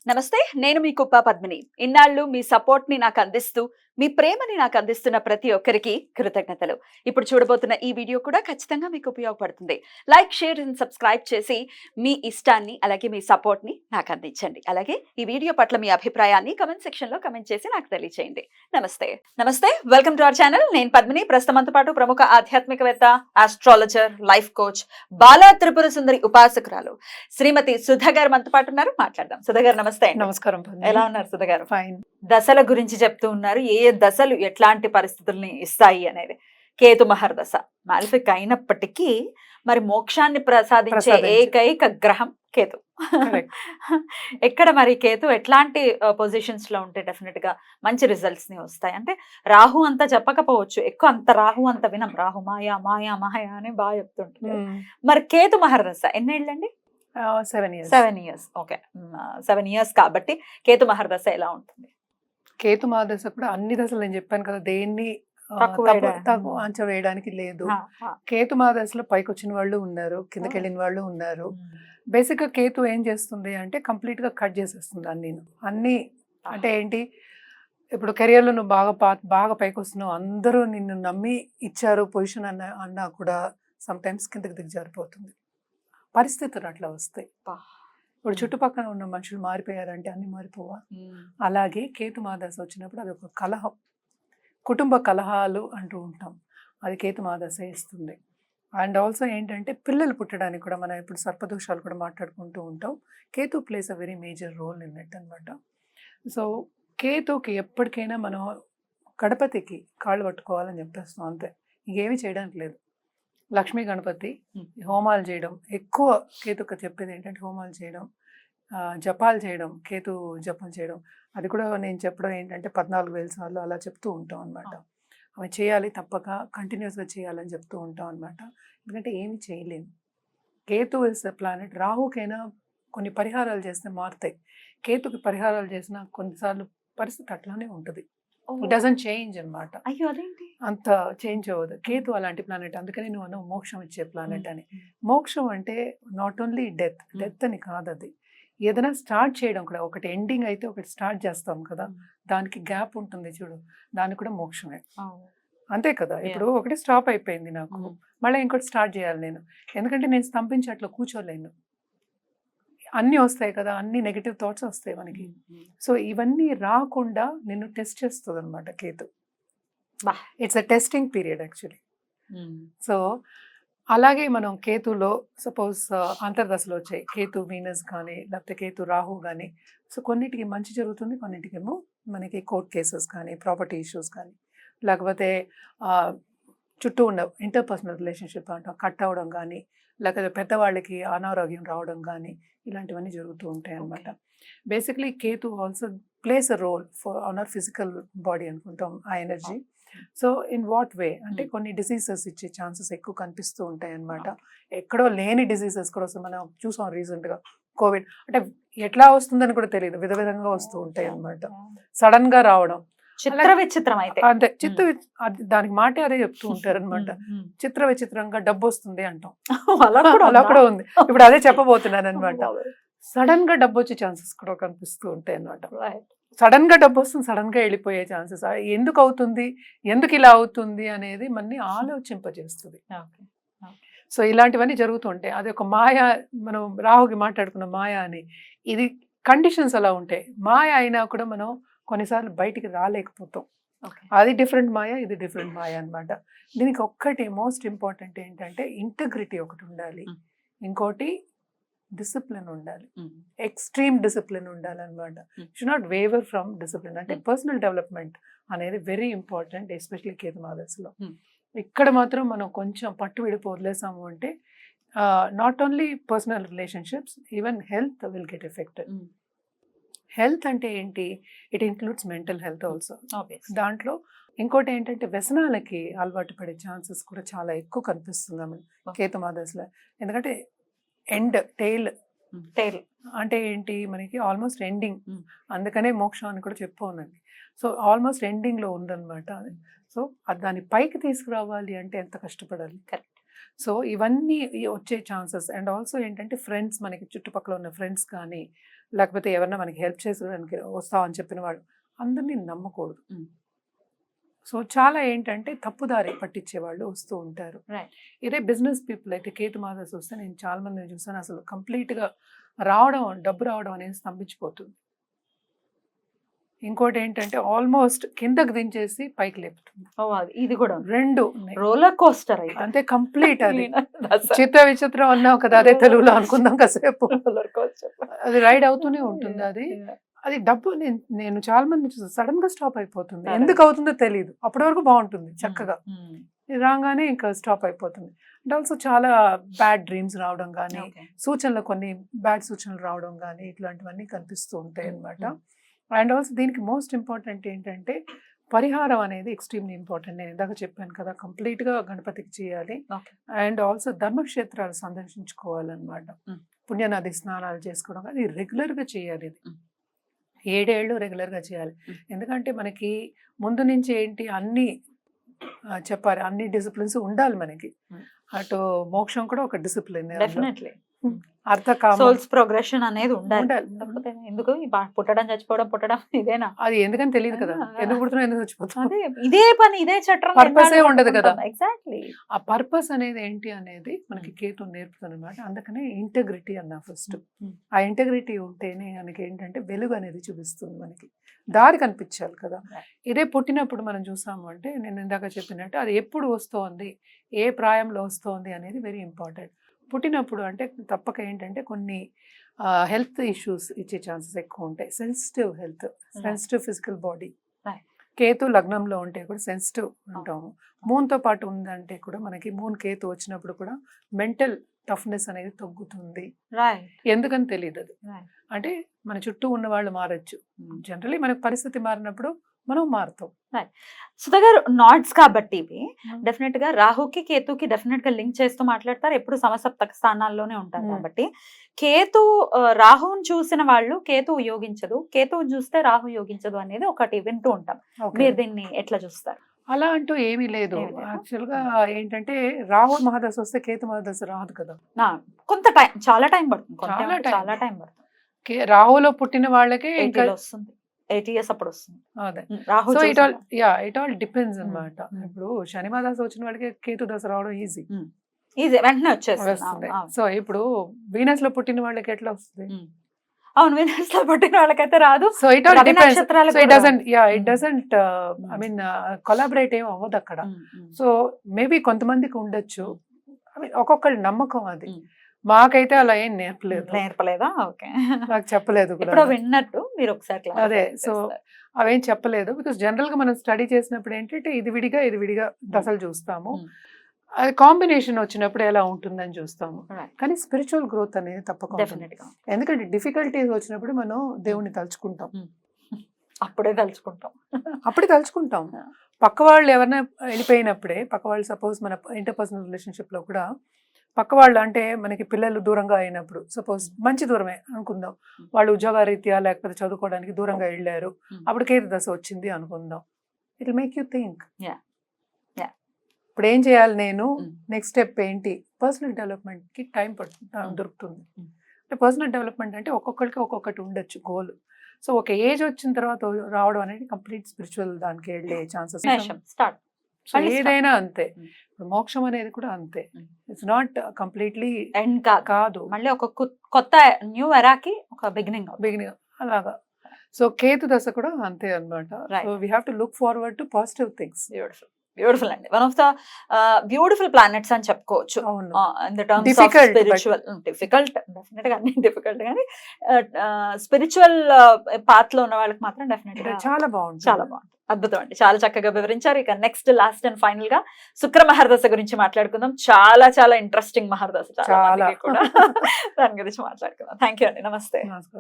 నమస్తే, నేను మీ కుప్ప పద్మిని. ఇన్నాళ్ళు మీ సపోర్ట్‌ని నాకందిస్తూ, మీ ప్రేమని నాకందిస్తున్న ప్రతి ఒక్కరికి కృతజ్ఞతలు. ఇప్పుడు చూడబోతున్న ఈ వీడియో కూడా ఖచ్చితంగా మీకు ఉపయోగపడుతుంది. లైక్, షేర్ అండ్ సబ్స్క్రైబ్ చేసి మీ ఇష్టాన్ని, అలాగే మీ సపోర్ట్‌ని నాకందించండి. అలాగే ఈ వీడియో పట్ల మీ అభిప్రాయాన్ని కామెంట్ సెక్షన్‌లో కామెంట్ చేసి నాకు తెలియజేయండి. నమస్తే. నమస్తే. Welcome to our channel. నేను పద్మిని. ప్రస్తుతం మనతో పాటు ప్రముఖ ఆధ్యాత్మికవేత్త, astrologer, life coach, Bala Tripura Sundari ఉపాసకురాలు శ్రీమతి సుధ గారు మనతో పాటు ఉన్నారు. మాట్లాడదాం. సుధ గారు నమస్తే అండి. నమస్కారం. ఎలా ఉన్నారు సుధ గారు? ఫైన్. దశల గురించి చెప్తూ ఉన్నారు. ఏ దశలు ఎట్లాంటి పరిస్థితుల్ని ఇస్తాయి అనేది. కేతు మహర్దశ మాలిఫిక్ అయినప్పటికీ మరి మోక్షాన్ని ప్రసాదించే ఏకైక గ్రహం కేతు. ఎక్కడ మరి కేతు ఎట్లాంటి పొజిషన్స్ లో ఉంటే డెఫినెట్ గా మంచి రిజల్ట్స్ ని వస్తాయి? అంటే రాహు అంత చెప్పకపోవచ్చు, ఎక్కువ అంత రాహు అంత వినం. రాహు మాయా మాయా మాయా అని బాగా చెప్తుంటారు. మరి కేతు మహర్దశ ఎన్నేళ్ళండి? 7 years. 7 years. ఓకే, 7 years కాబట్టి కేతు మహర్దశ ఎలా ఉంటుంది? కేతు మహాదశ కూడా అన్ని దశలు నేను చెప్పాను కదా, దేన్ని తక్కువ అంచనా వేయడానికి లేదు. కేతు మహాదశలో పైకి వచ్చిన వాళ్ళు ఉన్నారు, కిందకి వెళ్ళిన వాళ్ళు ఉన్నారు. బేసిక్ గా కేతు ఏం చేస్తుంది అంటే కంప్లీట్ గా కట్ చేసేస్తుంది అన్ని. అంటే ఏంటి, ఇప్పుడు కెరియర్ లో నువ్వు బాగా పైకి వస్తున్నావు, అందరూ నిన్ను నమ్మి ఇచ్చారు పొజిషన్ అన్నా కూడా సమ్ టైమ్స్ కిందకి దిగజారిపోతుంది. పరిస్థితులు అట్లా వస్తాయి. ఇప్పుడు చుట్టుపక్కల ఉన్న మనుషులు మారిపోయారంటే అన్ని మారిపోవా? అలాగే కేతు మహాదశ వచ్చినప్పుడు అది ఒక కలహం, కుటుంబ కలహాలు అంటూ ఉంటాం, అది కేతు మహాదశ ఇస్తుంది. అండ్ ఆల్సో ఏంటంటే పిల్లలు పుట్టడానికి కూడా మనం ఇప్పుడు సర్పదోషాలు కూడా మాట్లాడుకుంటూ ఉంటాం. Ketu plays a very major role in it అనమాట. సో కేతుకి ఎప్పటికైనా మనం గణపతికి కాళ్ళు పట్టుకోవాలని చెప్పేస్తాం, అంతే, ఇంకేమీ చేయడానికి లేదు. లక్ష్మీ గణపతి హోమాలు చేయడం ఎక్కువ. కేతుకు చెప్పేది ఏంటంటే హోమాలు చేయడం, జపాలు చేయడం, కేతు జపం చేయడం. అది కూడా నేను చెప్పడం ఏంటంటే 14,000 సార్లు అలా చెప్తూ ఉంటాం అనమాట. అవి చేయాలి, తప్పక కంటిన్యూస్గా చేయాలని చెప్తూ ఉంటాం అనమాట. ఎందుకంటే ఏమి చేయలేము. Ketu is the planet. రాహుకైనా కొన్ని పరిహారాలు చేస్తే మారుతాయి, కేతుకి పరిహారాలు చేసినా కొన్నిసార్లు పరిస్థితి అట్లానే ఉంటుంది. ఇట్ డజంట్ చేంజ్ అనమాట. అయ్యో, అదేంటి? అంత చేంజ్ అవ్వదు. కేతు అలాంటి ప్లానెట్. అందుకని నువ్వు అన్న మోక్షం ఇచ్చే ప్లానెట్ అని. మోక్షం అంటే నాట్ ఓన్లీ డెత్ అని కాదు, అది ఏదైనా స్టార్ట్ చేయడం కూడా. ఒకటి ఎండింగ్ అయితే ఒకటి స్టార్ట్ చేస్తాం కదా, దానికి గ్యాప్ ఉంటుంది చూడు, దానికి కూడా మోక్షమే, అంతే కదా. ఇప్పుడు ఒకటి స్టాప్ అయిపోయింది నాకు, మళ్ళీ ఇంకోటి స్టార్ట్ చేయాలి నేను. ఎందుకంటే నేను స్తంభించి అట్లా కూర్చోలేను, అన్నీ వస్తాయి కదా, అన్ని నెగిటివ్ థాట్స్ వస్తాయి మనకి. సో ఇవన్నీ రాకుండా నిన్ను టెస్ట్ చేస్తుంది అనమాట Ketu. It's a testing period actually. So అలాగే మనం కేతులో సపోజ్ అంతర్దశలో వచ్చాయి, కేతు వీనస్ కానీ లేకపోతే కేతు రాహు కానీ. సో కొన్నిటికి మంచి జరుగుతుంది, కొన్నిటికేమో మనకి కోర్ట్ కేసెస్ కానీ, ప్రాపర్టీ ఇష్యూస్ కానీ, లేకపోతే చుట్టూ ఉన్న ఇంటర్పర్సనల్ రిలేషన్షిప్ అంట కట్ అవ్వడం కానీ, లేకపోతే పెద్దవాళ్ళకి అనారోగ్యం రావడం కానీ, ఇలాంటివన్నీ జరుగుతూ ఉంటాయి అన్నమాట. Basically Ketu also plays a role for on our physical body అనుకుంటాం, ఆ energy. So in what way అంటే కొన్ని డిసీజెస్ ఇచ్చే ఛాన్సెస్ ఎక్కువ కనిపిస్తూ ఉంటాయి అన్నమాట. ఎక్కడో లేని డిసీజెస్ కూడా వస్తాయి. మనం చూసాం రీసెంట్గా కోవిడ్. అంటే ఎట్లా వస్తుందని కూడా తెలియదు, విధంగా వస్తూ ఉంటాయి అన్నమాట, సడన్ గా రావడం. చిత్ర విచిత్రం అయితే అంతే, దానికి మాటే అదే చెప్తూ ఉంటారు అనమాట. చిత్ర విచిత్రంగా డబ్బు వస్తుంది అంటాం, అలా కూడా ఉంది. ఇప్పుడు అదే చెప్పబోతున్నాను అనమాట. సడన్ గా డబ్బు వచ్చే ఛాన్సెస్ కూడా కనిపిస్తూ ఉంటాయి అనమాట. సడన్ గా డబ్బు వస్తుంది, సడన్ గా వెళ్ళిపోయే ఛాన్సెస్. ఎందుకు అవుతుంది, ఎందుకు ఇలా అవుతుంది అనేది మనని ఆలోచింపజేస్తుంది. సో ఇలాంటివన్నీ జరుగుతూ ఉంటాయి. అది ఒక మాయ. మనం రాహుకి మాట్లాడుకున్న మాయ అని, ఇది కండిషన్స్ అలా ఉంటాయి. మాయ అయినా కూడా మనం కొన్నిసార్లు బయటికి రాలేకపోతాం. అది డిఫరెంట్ మాయ, ఇది డిఫరెంట్ మాయ అనమాట. దీనికి ఒక్కటి మోస్ట్ ఇంపార్టెంట్ ఏంటంటే ఇంటగ్రిటీ ఒకటి ఉండాలి, ఇంకోటి డిసిప్లిన్ ఉండాలి, ఎక్స్ట్రీమ్ డిసిప్లిన్ ఉండాలి అనమాట. Should not waiver from discipline. అంటే పర్సనల్ డెవలప్మెంట్ అనేది వెరీ ఇంపార్టెంట్, ఎస్పెషల్లీ కేతు మహాదశలో. ఇక్కడ మాత్రం మనం కొంచెం పట్టు విడిపో వదిలేసాము అంటే not only personal relationships, even health will get affected. Health అంటే ఏంటి, it includes mental health also. దాంట్లో ఇంకోటి ఏంటంటే వ్యసనాలకి అలవాటు పడే ఛాన్సెస్ కూడా చాలా ఎక్కువ కనిపిస్తుంది కేతు మహాదశలో. ఎందుకంటే టెయిల్ అంటే ఏంటి, మనకి ఆల్మోస్ట్ ఎండింగ్. అందుకనే మోక్షం అని కూడా చెప్పుకోనండి. సో ఆల్మోస్ట్ ఎండింగ్ లో ఉందన్నమాట. సో దాన్ని పైకి తీసుకురావాలి అంటే ఎంత కష్టపడాలి. సో ఇవన్నీ వచ్చే ఛాన్సెస్. అండ్ ఆల్సో ఏంటంటే ఫ్రెండ్స్, మనకి చుట్టుపక్కల ఉన్న ఫ్రెండ్స్ కానీ లేకపోతే ఎవరన్నా మనకి హెల్ప్ చేసేదానికి వస్తామని చెప్పిన వాళ్ళు అందరినీ నమ్మకూడదు. సో చాలా ఏంటంటే తప్పుదారి పట్టించే వాళ్ళు వస్తూ ఉంటారు. ఇదే బిజినెస్ పీపుల్ అయితే కేతు మాదర్స్ వస్తే నేను చాలా మందిని చూసాను, అసలు కంప్లీట్గా డబ్బు రావడం అనేది స్తంభించిపోతుంది. ఇంకోటి ఏంటంటే ఆల్మోస్ట్ కిందకు దించేసి పైకి లేపుతుంది. ఇది కూడా 2 రోలర్ కోస్టర్ అంతే, కంప్లీట్. అది చిత్ర విచిత్రం అన్నావు కదా, అదే తెలుగులో అనుకుందాం కాసేపు. అది రైడ్ అవుతూనే ఉంటుంది. అది డబ్బు నేను చాలా మంది చూసాను, సడన్ గా స్టాప్ అయిపోతుంది. ఎందుకు అవుతుందో తెలియదు. అప్పటి వరకు బాగుంటుంది చక్కగా, ఇది రాగానే ఇంకా స్టాప్ అయిపోతుంది. అండ్ ఆల్సో చాలా బ్యాడ్ డ్రీమ్స్ రావడం కానీ, సూచనలు కొన్ని బ్యాడ్ సూచనలు రావడం కానీ ఇట్లాంటివన్నీ కనిపిస్తూ ఉంటాయి అన్నమాట. అండ్ ఆల్సో దీనికి మోస్ట్ ఇంపార్టెంట్ ఏంటంటే పరిహారం అనేది ఎక్స్ట్రీమ్లీ ఇంపార్టెంట్. నేను ఇందాక చెప్పాను కదా, కంప్లీట్గా గణపతికి చేయాలి. And also ధర్మక్షేత్రాలు సందర్శించుకోవాలన్నమాట. పుణ్యనది స్నానాలు చేసుకోవడం, అది రెగ్యులర్గా చేయాలి. ఇది 7 ఏళ్ళు రెగ్యులర్గా చేయాలి. ఎందుకంటే మనకి ముందు నుంచి ఏంటి అన్ని చెప్పాలి, అన్ని డిసిప్లిన్స్ ఉండాలి మనకి. అటు మోక్షం కూడా ఒక డిసిప్లిన్, సోల్స్ ప్రోగ్రెషన్ అనేది ఉండాలి. ఎందుకు పుట్టడం చచ్చిపోవడం ఇదేనా? అది ఎందుకని తెలియదు కదా, ఎందుకు పుడుతున్నా ఎందుకు చచ్చిపోతుంది, ఇదే పని, ఇదే చట్టం, పర్పసే ఉండదు కదా. ఎగ్జాక్ట్లీ ఆ పర్పస్ అనేది ఏంటి అనేది మనకి కేతు నేర్పుతుంది అనమాట. అందుకనే ఇంటెగ్రిటీ అన్న ఫస్ట్. ఆ ఇంటెగ్రిటీ ఉంటేనే మనకి ఏంటంటే వెలుగు అనేది చూపిస్తుంది, మనకి దారి కనిపించాలి కదా. ఇదే పుట్టినప్పుడు మనం చూసాము అంటే నేను ఇందాక చెప్పినట్టు అది ఎప్పుడు వస్తోంది, ఏ ప్రాయంలో వస్తోంది అనేది వెరీ ఇంపార్టెంట్. పుట్టినప్పుడు అంటే తప్పక ఏంటంటే కొన్ని హెల్త్ ఇష్యూస్ ఇచ్చే ఛాన్సెస్ ఎక్కువ ఉంటాయి. Sensitive health, sensitive physical body. Ketu లగ్నంలో ఉంటే కూడా సెన్సిటివ్ ఉంటాము. మూన్తో పాటు ఉందంటే కూడా మనకి కేతు వచ్చినప్పుడు కూడా మెంటల్ టఫ్నెస్ అనేది తగ్గుతుంది. ఎందుకని తెలియదు అది. అంటే మన చుట్టూ ఉన్న వాళ్ళు మారచ్చు. జనరలీ మనకు పరిస్థితి మారినప్పుడు మనం మారుతాం. సుధా గారు, నాట్స్ కాబట్టి ఇవి డెఫినెట్ గా రాహుకి కేతుకి డెఫినెట్ గా లింక్ చేస్తూ మాట్లాడతారు. ఎప్పుడు సమసప్తక స్థానాల్లోనే ఉంటారు కాబట్టి కేతు రాహుని చూసిన వాళ్ళు కేతువు యోగించదు, కేతువు చూస్తే రాహు యోగించదు అనేది ఒకటి వింటూ ఉంటాం. మీరు దీన్ని ఎట్లా చూస్తారు? అలా అంటూ ఏమీ లేదు. యాక్చువల్ గా ఏంటంటే రాహు మహాదశ వస్తే కేతు మహాదశ రాదు కదా, కొంత టైం, చాలా టైం పడుతుంది. రాహులో పుట్టిన వాళ్ళకే ఇంకా వస్తుంది, 8 years అప్పుడు వస్తుంది. అదే, సో ఇట్ ఆల్ డిపెండ్స్ అన్నమాట. ఇప్పుడు శని మహాదశ వచ్చిన వాళ్ళకి కేతు దశ రావడం ఈజీ, వెంటనే వచ్చేస్తుంది. సో ఇప్పుడు వీనస్ లో పుట్టిన వాళ్ళకి ఎట్లా వస్తుంది? అవును, వీనస్ లో పుట్టిన వాళ్ళకైతే రాదు. So it all depends. So it doesn't I mean collaborate ఏం అవ్వదు అక్కడ. సో మేబీ కొంతమందికి ఉండొచ్చు, ఐ మీన్ ఒక్కొక్కరి నమ్మకం అది. మాకైతే అలా ఏం నేర్పలేదా? ఓకే, నాకు చెప్పలేదు కూడా విన్నట్టు మీరు ఒకసారి. అదే, సో అవేం చెప్పలేదు. బికాస్ జనరల్ గా మనం స్టడీ చేసినప్పుడు ఏంటంటే ఇది విడిగా దశలు చూస్తాము. అది కాంబినేషన్ వచ్చినప్పుడు ఎలా ఉంటుందని చూస్తాము. కానీ స్పిరిచువల్ గ్రోత్ అనేది తప్పకుండా, ఎందుకంటే డిఫికల్టీస్ వచ్చినప్పుడు మనం దేవుణ్ణి తలుచుకుంటాం. అప్పుడే తలుచుకుంటాం. పక్క వాళ్ళు ఎవరైనా వెళ్ళిపోయినప్పుడే, పక్క వాళ్ళు సపోజ్ మన ఇంటర్పర్సనల్ రిలేషన్షిప్ లో కూడా పక్క వాళ్ళు అంటే మనకి పిల్లలు దూరంగా అయినప్పుడు, సపోజ్ మంచి దూరమే అనుకుందాం, వాళ్ళు ఉద్యోగ రీత్యా లేకపోతే చదువుకోవడానికి దూరంగా వెళ్ళారు, అప్పుడు కేతు దశ వచ్చింది అనుకుందాం. It will make you think, ఇప్పుడు ఏం చేయాలి నేను, నెక్స్ట్ స్టెప్ ఏంటి? పర్సనల్ డెవలప్మెంట్ కి టైం దొరుకుతుంది. అంటే పర్సనల్ డెవలప్మెంట్ అంటే ఒక్కొక్కరికి ఒక్కొక్కటి ఉండొచ్చు గోల్. సో ఒక ఏజ్ వచ్చిన తర్వాత రావడం అనేది కంప్లీట్ స్పిరిచువల్ దానికి వెళ్ళే ఛాన్సెస్. ఏదైనా అంతే, మోక్షం అనేది కూడా అంతే. ఇట్స్ నాట్ కంప్లీట్లీ ఎండ్ కాదు, మళ్ళీ ఒక కొత్త న్యూ ఎరాకి ఒక బిగినింగ్ అలాగా. సో కేతు దశ కూడా అంతే అన్నమాట. So we have to look forward to positive things. Beautiful అండి, one of the beautiful planets అని చెప్పుకోవచ్చు. డిఫికల్ట్ డెఫినెట్ గా అన్ని డిఫికల్ట్, కానీ స్పిరిచువల్ పాత్ లో ఉన్న వాళ్ళకి మాత్రం డెఫినెట్ గా చాలా బాగుంటుంది. అద్భుతం అండి, చాలా చక్కగా వివరించారు. ఇక నెక్స్ట్ లాస్ట్ అండ్ ఫైనల్ గా శుక్ర మహర్దశ గురించి మాట్లాడుకుందాం. చాలా ఇంట్రెస్టింగ్ మహర్దశ, చాలా కూడా దాని గురించి మాట్లాడుకుందాం. థ్యాంక్ యూ అండి, నమస్తే.